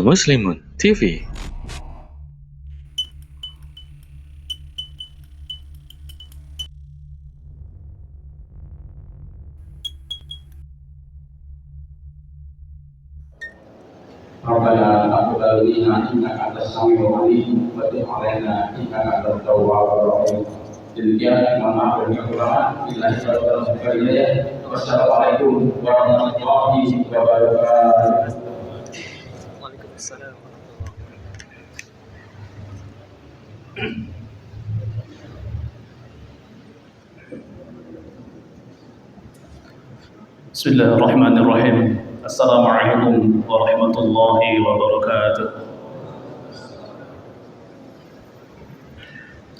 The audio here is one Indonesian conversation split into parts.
Muslimun TV. Rabbana taqabbal minna innaka antas samiul alim wa tub 'alaina innaka antat tawwabur rahim. Demikian mohon maaf dan kekurangan. Billahi taufiq wal hidayah. Wassalamualaikum warahmatullahi wabarakatuh. Waalaikumsalam. Bismillahirrahmanirrahim. Assalamualaikum warahmatullahi wabarakatuh.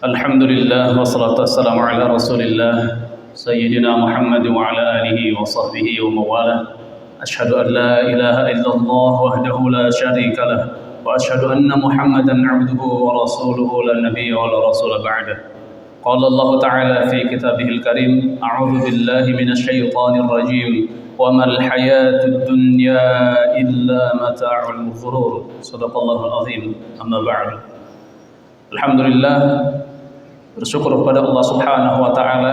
Alhamdulillah wassalatu wassalamu ala Rasulillah Sayyidina Muhammad wa ala alihi wa sahbihi wa mawalah. Ashhadu an la ilaha illallah wahdahu la syarika lah wa ashhadu anna Muhammadan 'abduhu wa rasuluhu la nabiyya wa la rasula ba'dah. Qala Allah Ta'ala fi kitabihil karim, a'udzu billahi minasy syaithanir rajim. Wa mal hayatud dunya illa mata'ul ghurur. Shadaqallahul azim. Amma ba'du. Alhamdulillah, bersyukur kepada Allah Subhanahu wa taala,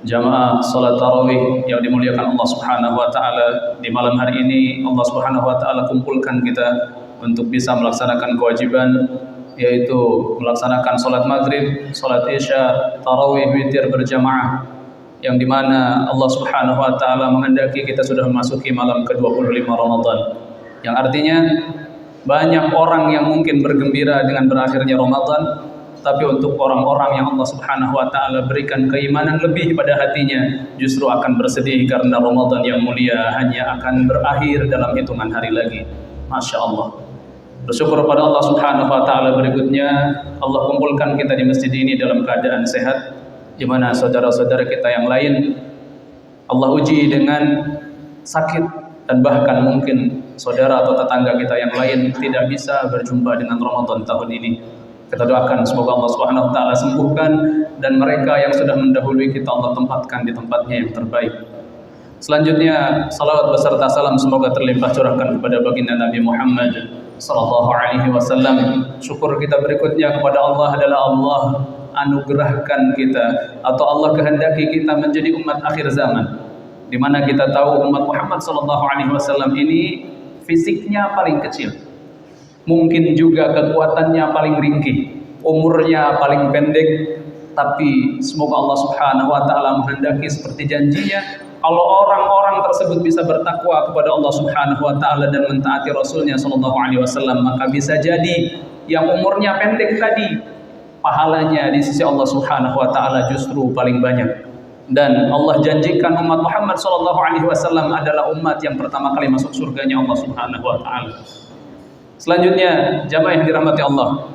jamaah salat tarawih yang dimuliakan Allah Subhanahu wa taala. Di malam hari ini Allah Subhanahu wa taala kumpulkan kita untuk bisa melaksanakan kewajiban, yaitu melaksanakan salat maghrib, salat isya, tarawih, witir berjamaah, yang dimana Allah Subhanahu wa taala menghendaki kita sudah memasuki malam ke-25 Ramadan, yang artinya banyak orang yang mungkin bergembira dengan berakhirnya Ramadan, tapi untuk orang-orang yang Allah Subhanahu wa taala berikan keimanan lebih pada hatinya, justru akan bersedih karena Ramadan yang mulia hanya akan berakhir dalam hitungan hari lagi. Masya Allah. Bersyukur pada Allah Subhanahu wa taala. Berikutnya, Allah kumpulkan kita di masjid ini dalam keadaan sehat, di mana saudara-saudara kita yang lain Allah uji dengan sakit, dan bahkan mungkin saudara atau tetangga kita yang lain tidak bisa berjumpa dengan Ramadan tahun ini. Kita doakan semoga Allah Subhanahu wa taala sembuhkan, dan mereka yang sudah mendahului kita Allah tempatkan di tempatnya yang terbaik. Selanjutnya, salawat beserta salam semoga terlimpah curahkan kepada baginda Nabi Muhammad sallallahu alaihi wasallam. Syukur kita berikutnya kepada Allah adalah Allah anugerahkan kita, atau Allah kehendaki kita menjadi umat akhir zaman, di mana kita tahu umat Muhammad sallallahu alaihi wasallam ini fisiknya paling kecil, mungkin juga kekuatannya paling ringkih, umurnya paling pendek, tapi semoga Allah Subhanahu wa taala menghendaki seperti janjinya, kalau orang-orang tersebut bisa bertakwa kepada Allah Subhanahu wa taala dan mentaati Rasulnya sallallahu alaihi wasallam, maka bisa jadi yang umurnya pendek tadi pahalanya di sisi Allah Subhanahu wa taala justru paling banyak. Dan Allah janjikan umat Muhammad sallallahu alaihi wasallam adalah umat yang pertama kali masuk surganya Allah Subhanahu wa taala. Selanjutnya, jamaah yang dirahmati Allah,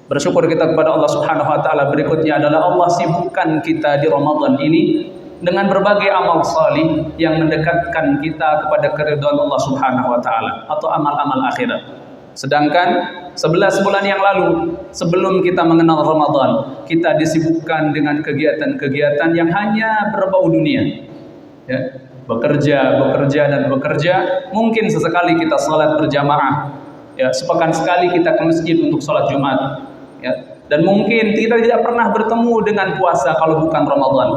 bersyukur kita kepada Allah Subhanahu wa taala. Berikutnya adalah Allah sibukkan kita di Ramadan ini dengan berbagai amal salih yang mendekatkan kita kepada keridhaan Allah Subhanahu wa taala, atau amal-amal akhirat. Sedangkan 11 bulan yang lalu sebelum kita mengenal Ramadan, kita disibukkan dengan kegiatan-kegiatan yang hanya berbau dunia, ya. Bekerja. Mungkin sesekali kita salat berjamaah, ya, sepekan sekali kita ke masjid untuk salat Jumat, ya. Dan mungkin kita tidak pernah bertemu dengan puasa kalau bukan Ramadan.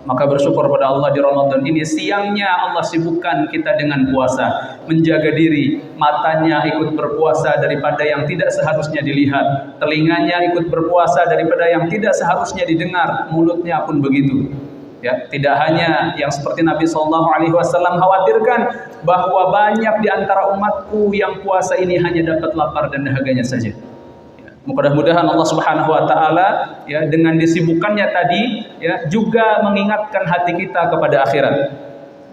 Maka bersyukur pada Allah, di Ramadan ini siangnya Allah sibukkan kita dengan puasa, menjaga diri, matanya ikut berpuasa daripada yang tidak seharusnya dilihat, telinganya ikut berpuasa daripada yang tidak seharusnya didengar, mulutnya pun begitu. Ya, tidak hanya yang seperti Nabi SAW khawatirkan bahwa banyak di antara umatku yang puasa ini hanya dapat lapar dan dahaganya saja. Mudah-mudahan Allah Subhanahu wa taala, ya, dengan disibukkannya tadi, ya, juga mengingatkan hati kita kepada akhirat.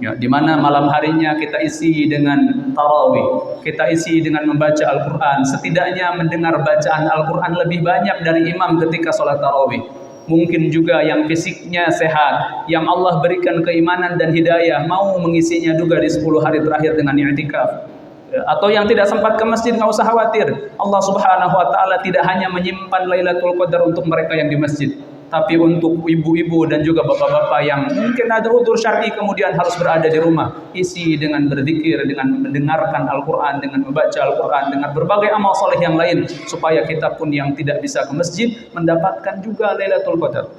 Ya, di mana malam harinya kita isi dengan tarawih, kita isi dengan membaca Al-Qur'an, setidaknya mendengar bacaan Al-Qur'an lebih banyak dari imam ketika sholat tarawih. Mungkin juga yang fisiknya sehat, yang Allah berikan keimanan dan hidayah, mau mengisinya juga di 10 hari terakhir dengan i'tikaf. Atau yang tidak sempat ke masjid, nggak usah khawatir. Allah Subhanahu wa taala tidak hanya menyimpan Lailatul Qadar untuk mereka yang di masjid, Tapi untuk ibu-ibu dan juga bapak-bapak yang mungkin ada udzur syar'i kemudian harus berada di rumah, isi dengan berzikir, dengan mendengarkan Al-Quran, dengan membaca Al-Quran, dengan berbagai amal soleh yang lain, supaya kita pun yang tidak bisa ke masjid mendapatkan juga Lailatul Qadar.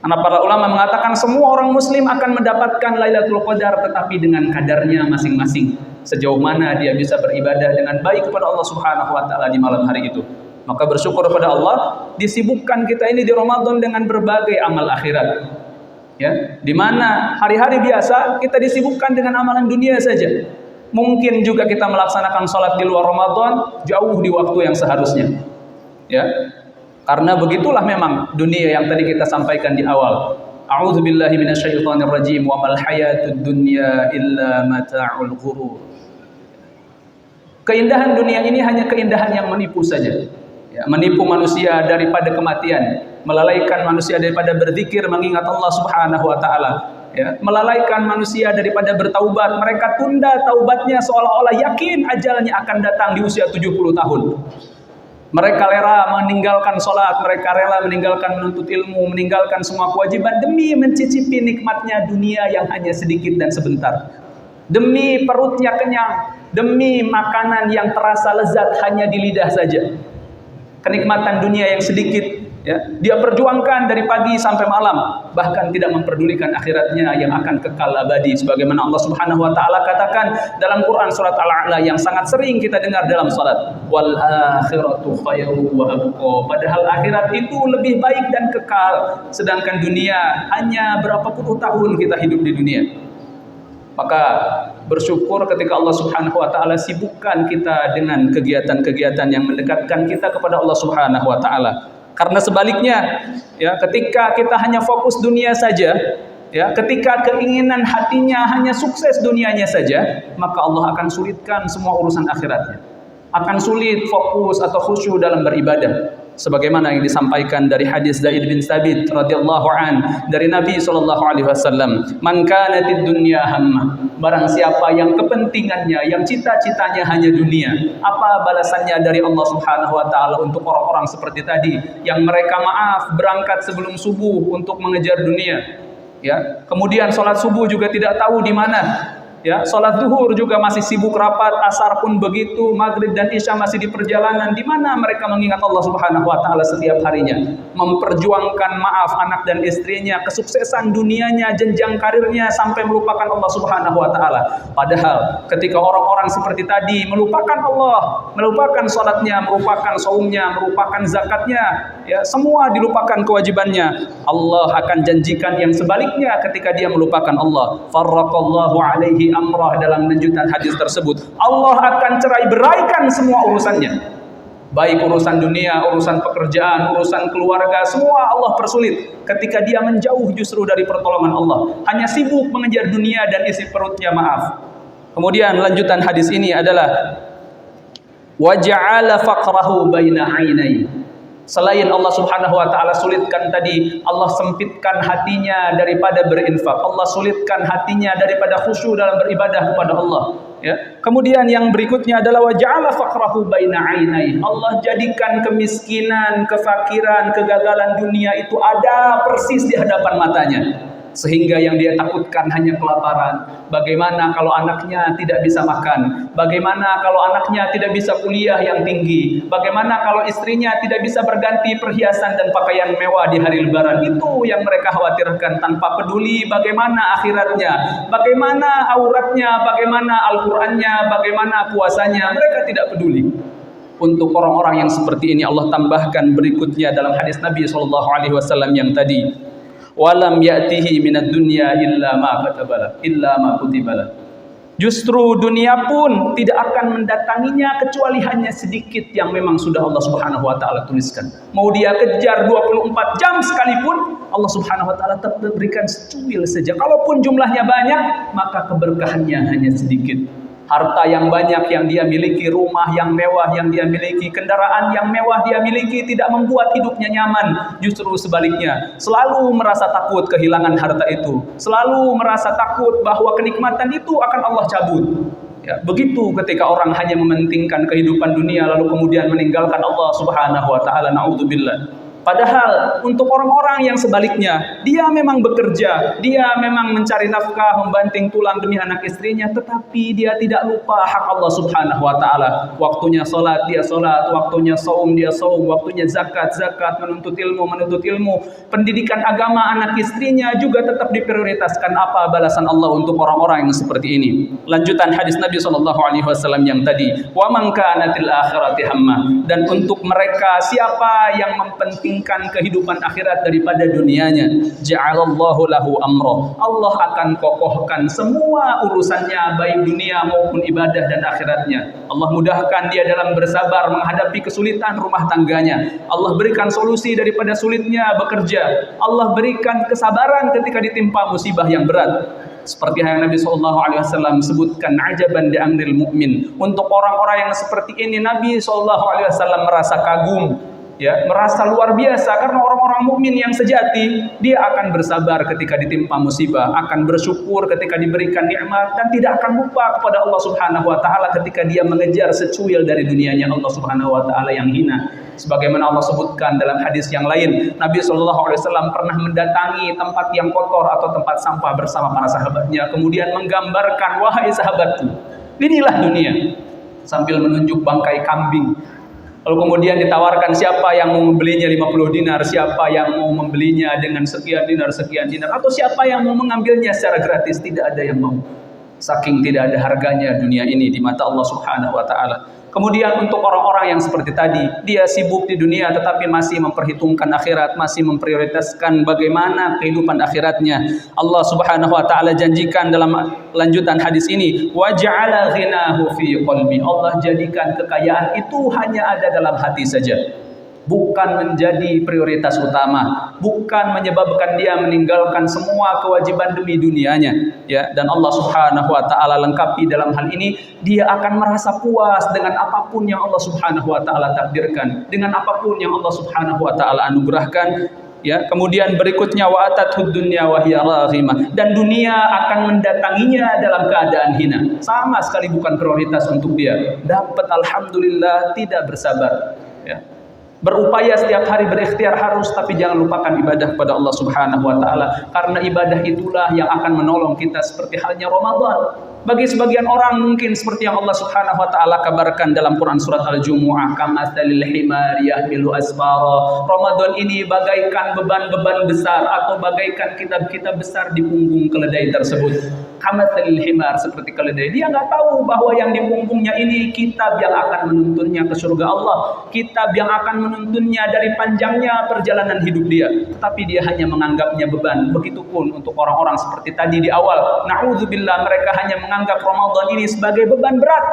Karena para ulama mengatakan semua orang muslim akan mendapatkan Lailatul Qadar, tetapi dengan kadarnya masing-masing. Sejauh mana dia bisa beribadah dengan baik kepada Allah Subhanahu wa taala di malam hari itu. Maka bersyukur kepada Allah, disibukkan kita ini di Ramadan dengan berbagai amal akhirat. Ya, di mana hari-hari biasa kita disibukkan dengan amalan dunia saja. Mungkin juga kita melaksanakan sholat di luar Ramadan jauh di waktu yang seharusnya. Ya. Karena begitulah memang dunia yang tadi kita sampaikan di awal. A'udzubillahi minasyaitonirrajim wa mal hayatud dunya illa mata'ul ghurur. Keindahan dunia ini hanya keindahan yang menipu saja. Ya, menipu manusia daripada kematian, melalaikan manusia daripada berzikir mengingat Allah Subhanahu wa taala. Ya, melalaikan manusia daripada bertaubat. Mereka tunda taubatnya seolah-olah yakin ajalnya akan datang di usia 70 tahun. Mereka rela meninggalkan sholat, mereka rela meninggalkan menuntut ilmu, meninggalkan semua kewajiban demi mencicipi nikmatnya dunia yang hanya sedikit dan sebentar. Demi perutnya kenyang, demi makanan yang terasa lezat hanya di lidah saja. Kenikmatan dunia yang sedikit, ya, dia perjuangkan dari pagi sampai malam, bahkan tidak memperdulikan akhiratnya yang akan kekal abadi, sebagaimana Allah Subhanahu wa taala katakan dalam Quran surat Al-A'la yang sangat sering kita dengar dalam salat, wal akhiratu khairu wa abqa. Padahal akhirat itu lebih baik dan kekal, sedangkan dunia hanya berapa puluh tahun kita hidup di dunia. Maka bersyukur ketika Allah Subhanahu wa taala sibukkan kita dengan kegiatan-kegiatan yang mendekatkan kita kepada Allah Subhanahu wa taala. Karena sebaliknya, ya, ketika kita hanya fokus dunia saja, ya, ketika keinginan hatinya hanya sukses dunianya saja, maka Allah akan sulitkan semua urusan akhiratnya. Akan sulit fokus atau khusyuk dalam beribadah. Sebagaimana yang disampaikan dari hadis Zaid bin Thabit radhiyallahu an dari Nabi sallallahu alaihi wasallam, "Man kanatid dunya hammah." Barang siapa yang kepentingannya, yang cita-citanya hanya dunia, apa balasannya dari Allah Subhanahu wa taala untuk orang-orang seperti tadi yang mereka berangkat sebelum subuh untuk mengejar dunia. Ya, kemudian sholat subuh juga tidak tahu di mana. Ya, sholat zuhur juga masih sibuk rapat, asar pun begitu, maghrib dan isya masih di perjalanan. Di mana mereka mengingat Allah Subhanahu wa taala setiap harinya, memperjuangkan maaf anak dan istrinya, kesuksesan dunianya, jenjang karirnya sampai melupakan Allah Subhanahu wa taala. Padahal ketika orang-orang seperti tadi melupakan Allah, melupakan sholatnya, melupakan saumnya, melupakan zakatnya, ya, semua dilupakan kewajibannya, Allah akan janjikan yang sebaliknya ketika dia melupakan Allah. Farraqallahu alaihi amrah, dalam lanjutan hadis tersebut Allah akan cerai beraikan semua urusannya, baik urusan dunia, urusan pekerjaan, urusan keluarga, semua Allah persulit ketika dia menjauh justru dari pertolongan Allah, hanya sibuk mengejar dunia dan isi perutnya. Kemudian lanjutan hadis ini adalah waja'ala faqrahu baina 'ainai. Selain Allah Subhanahu wa taala sulitkan tadi, Allah sempitkan hatinya daripada berinfak. Allah sulitkan hatinya daripada khusyuk dalam beribadah kepada Allah. Ya. Kemudian yang berikutnya adalah waja'ala faqrahu baina 'ainai. Allah jadikan kemiskinan, kefakiran, kegagalan dunia itu ada persis di hadapan matanya. Sehingga yang dia takutkan hanya kelaparan. Bagaimana kalau anaknya tidak bisa makan? Bagaimana kalau anaknya tidak bisa kuliah yang tinggi? Bagaimana kalau istrinya tidak bisa berganti perhiasan dan pakaian mewah di hari lebaran? Itu yang mereka khawatirkan, tanpa peduli bagaimana akhiratnya, bagaimana auratnya, bagaimana Al-Qur'annya, bagaimana puasanya. Mereka tidak peduli. Untuk orang-orang yang seperti ini Allah tambahkan berikutnya dalam hadis Nabi SAW yang tadi, walam ya'tihi minad dunya illa ma katabala illa ma kutibala. Justru dunia pun tidak akan mendatanginya kecuali hanya sedikit yang memang sudah Allah Subhanahu wa taala tuliskan. Mau dia kejar 24 jam sekalipun, Allah Subhanahu wa taala tetap berikan secuil saja. Kalaupun jumlahnya banyak, maka keberkahannya hanya sedikit. Harta yang banyak yang dia miliki, rumah yang mewah yang dia miliki, kendaraan yang mewah dia miliki tidak membuat hidupnya nyaman. Justru sebaliknya, selalu merasa takut kehilangan harta itu, selalu merasa takut bahwa kenikmatan itu akan Allah cabut. Ya, begitu ketika orang hanya mementingkan kehidupan dunia lalu kemudian meninggalkan Allah Subhanahu wa taala, naudzubillah. Padahal untuk orang-orang yang sebaliknya, dia memang bekerja, dia memang mencari nafkah, membanting tulang demi anak istrinya, tetapi dia tidak lupa hak Allah Subhanahu wa taala. Waktunya salat dia salat, waktunya saum dia saum, waktunya zakat menuntut ilmu. Pendidikan agama anak istrinya juga tetap diprioritaskan. Apa balasan Allah untuk orang-orang yang seperti ini? Lanjutan hadis Nabi SAW yang tadi, wa man kanatil akhirati hamma, dan untuk mereka siapa yang mempentingkan kehidupan akhirat daripada dunianya, ja'alallahu lahu amra, Allah akan kokohkan semua urusannya baik dunia maupun ibadah dan akhiratnya. Allah mudahkan dia dalam bersabar menghadapi kesulitan rumah tangganya. Allah berikan solusi daripada sulitnya bekerja. Allah berikan kesabaran ketika ditimpa musibah yang berat. Seperti yang Nabi SAW sebutkan, ajaban di amril mu'min. Untuk orang-orang yang seperti ini, Nabi SAW merasa kagum, ya, merasa luar biasa, karena orang-orang mukmin yang sejati, dia akan bersabar ketika ditimpa musibah, akan bersyukur ketika diberikan nikmat, dan tidak akan lupa kepada Allah Subhanahu wa taala ketika dia mengejar secuil dari dunianya Allah Subhanahu wa taala yang hina. Sebagaimana Allah sebutkan dalam hadis yang lain, Nabi SAW pernah mendatangi tempat yang kotor atau tempat sampah bersama para sahabatnya, kemudian menggambarkan, wahai sahabatku, inilah dunia, sambil menunjuk bangkai kambing. Lalu kemudian ditawarkan, siapa yang mau membelinya 50 dinar, siapa yang mau membelinya dengan sekian dinar, atau siapa yang mau mengambilnya secara gratis. Tidak ada yang mau. Saking tidak ada harganya dunia ini di mata Allah Subhanahu wa taala. Kemudian untuk orang-orang yang seperti tadi, dia sibuk di dunia tetapi masih memperhitungkan akhirat, masih memprioritaskan bagaimana kehidupan akhiratnya. Allah Subhanahu wa taala janjikan dalam lanjutan hadis ini, wa ja'ala ghinahu fi qalbi. Allah jadikan kekayaan itu hanya ada dalam hati saja, bukan menjadi prioritas utama, bukan menyebabkan dia meninggalkan semua kewajiban demi dunianya, ya. Dan Allah Subhanahu wa taala lengkapi dalam hal ini, dia akan merasa puas dengan apapun yang Allah Subhanahu wa taala takdirkan, dengan apapun yang Allah Subhanahu wa taala anugerahkan, ya. Kemudian berikutnya, wa atathud dunya wa hiya raghimah, dan dunia akan mendatanginya dalam keadaan hina, sama sekali bukan prioritas untuk dia. Dapat alhamdulillah, tidak bersabar, ya. Berupaya setiap hari berikhtiar harus, tapi jangan lupakan ibadah kepada Allah Subhanahu wa taala, karena ibadah itulah yang akan menolong kita seperti halnya Ramadan. Bagi sebagian orang mungkin seperti yang Allah Subhanahu wa taala kabarkan dalam Quran surat Al-Jumu'ah, kamatsalil himar yahmilu asfara. Ramadan ini bagaikan beban-beban besar atau bagaikan kitab-kitab besar di punggung keledai tersebut. Kamatsalil himar, seperti keledai. Dia nggak tahu bahwa yang di punggungnya ini kitab yang akan menuntunnya ke surga Allah, kitab yang akan menuntunnya dari panjangnya perjalanan hidup dia. Tetapi dia hanya menganggapnya beban. Begitupun untuk orang-orang seperti tadi di awal. Na'udzubillah, mereka hanya menganggap Ramadan ini sebagai beban berat,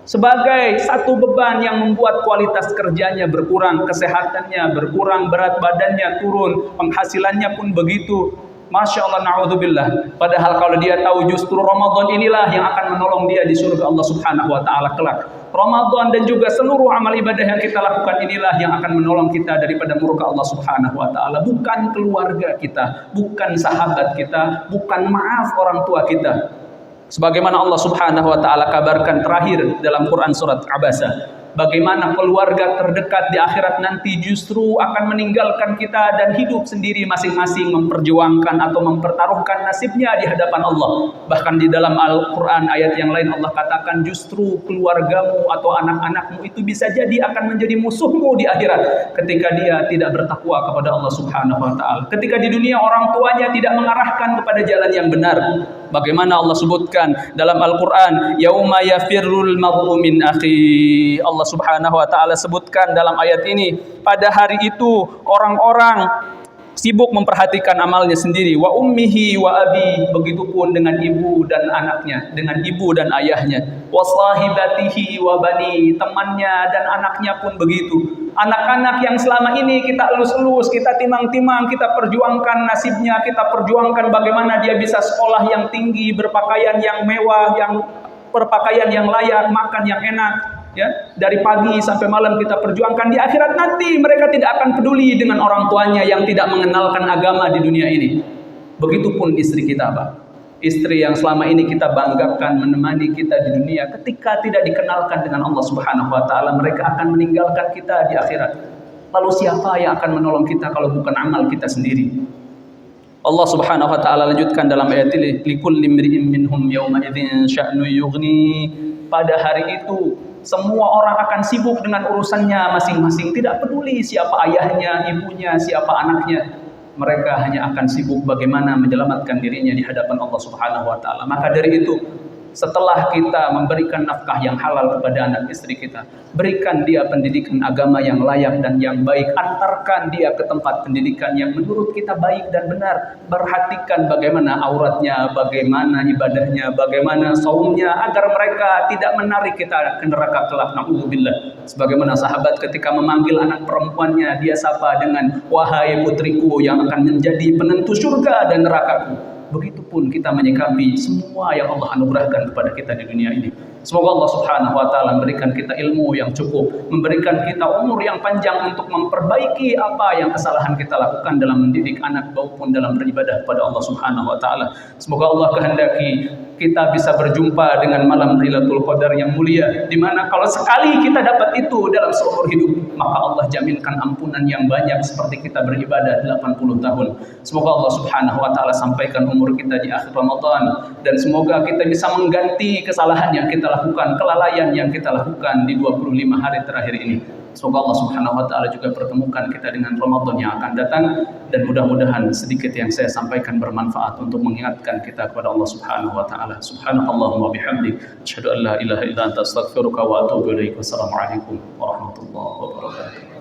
sebagai satu beban yang membuat kualitas kerjanya berkurang, kesehatannya berkurang, berat badannya turun, penghasilannya pun begitu. Masya Allah, na'udzubillah. Padahal kalau dia tahu justru Ramadan inilah yang akan menolong dia di surga Allah Subhanahu wa taala kelak. Ramadan dan juga seluruh amal ibadah yang kita lakukan inilah yang akan menolong kita daripada murka Allah Subhanahu wa taala, bukan keluarga kita, bukan sahabat kita, bukan maaf orang tua kita. Sebagaimana Allah Subhanahu wa taala kabarkan terakhir dalam Quran surat Abasa, bagaimana keluarga terdekat di akhirat nanti justru akan meninggalkan kita dan hidup sendiri masing-masing, memperjuangkan atau mempertaruhkan nasibnya di hadapan Allah. Bahkan di dalam Al-Quran ayat yang lain Allah katakan justru keluargamu atau anak-anakmu itu bisa jadi akan menjadi musuhmu di akhirat ketika dia tidak bertakwa kepada Allah Subhanahu wa taala. Ketika di dunia orang tuanya tidak mengarahkan kepada jalan yang benar. Bagaimana Allah sebutkan dalam Al-Quran, yauma yafirrul mar'u min akhi. Allah Subhanahu wa taala sebutkan dalam ayat ini, pada hari itu orang-orang sibuk memperhatikan amalnya sendiri, wa ummihi wa abi, begitupun dengan ibu dan anaknya, dengan ibu dan ayahnya, wa sahibatihi wa bani, temannya dan anaknya pun begitu. Anak-anak yang selama ini kita elus-elus, kita timang-timang, kita perjuangkan nasibnya, kita perjuangkan bagaimana dia bisa sekolah yang tinggi, berpakaian yang mewah, yang berpakaian yang layak, makan yang enak, ya, dari pagi sampai malam kita perjuangkan. Di akhirat nanti mereka tidak akan peduli dengan orang tuanya yang tidak mengenalkan agama di dunia ini. Begitupun istri kita, Pak. Istri yang selama ini kita banggakan menemani kita di dunia, ketika tidak dikenalkan dengan Allah Subhanahu wa taala, mereka akan meninggalkan kita di akhirat. Lalu siapa yang akan menolong kita kalau bukan amal kita sendiri? Allah Subhanahu wa taala lanjutkan dalam ayat ini, likulli imri'in minhum yawma idzin sya'nu yughni. Pada hari itu semua orang akan sibuk dengan urusannya masing-masing, tidak peduli siapa ayahnya, ibunya, siapa anaknya. Mereka hanya akan sibuk bagaimana menyelamatkan dirinya di hadapan Allah Subhanahu wa taala. Maka dari itu, setelah kita memberikan nafkah yang halal kepada anak istri kita, berikan dia pendidikan agama yang layak dan yang baik, antarkan dia ke tempat pendidikan yang menurut kita baik dan benar. Perhatikan bagaimana auratnya, bagaimana ibadahnya, bagaimana saumnya, agar mereka tidak menarik kita ke neraka kelak. Na'udzubillah. Sebagaimana sahabat ketika memanggil anak perempuannya, dia sapa dengan, wahai putriku yang akan menjadi penentu surga dan nerakaku. Begitupun kita menyikapi semua yang Allah anugerahkan kepada kita di dunia ini. Semoga Allah Subhanahu wa taala memberikan kita ilmu yang cukup, memberikan kita umur yang panjang untuk memperbaiki apa yang kesalahan kita lakukan dalam mendidik anak maupun dalam beribadah kepada Allah Subhanahu wa taala. Semoga Allah kehendaki kita bisa berjumpa dengan malam Lailatul Qadar yang mulia, di mana kalau sekali kita dapat itu dalam seumur hidup, maka Allah jaminkan ampunan yang banyak seperti kita beribadah 80 tahun. Semoga Allah Subhanahu wa taala sampaikan umur kita di akhir Ramadan, dan semoga kita bisa mengganti kesalahan yang kita lakukan, kelalaian yang kita lakukan di 25 hari terakhir ini. Semoga Allah Subhanahu wa taala juga pertemukan kita dengan Ramadan yang akan datang, dan mudah-mudahan sedikit yang saya sampaikan bermanfaat untuk mengingatkan kita kepada Allah Subhanahu wa taala. Subhanallahumma bihamdik, asyhadu an la ilaha illa anta astaghfiruka wa atubu ilaik. Wassalamualaikum warahmatullahi wabarakatuh.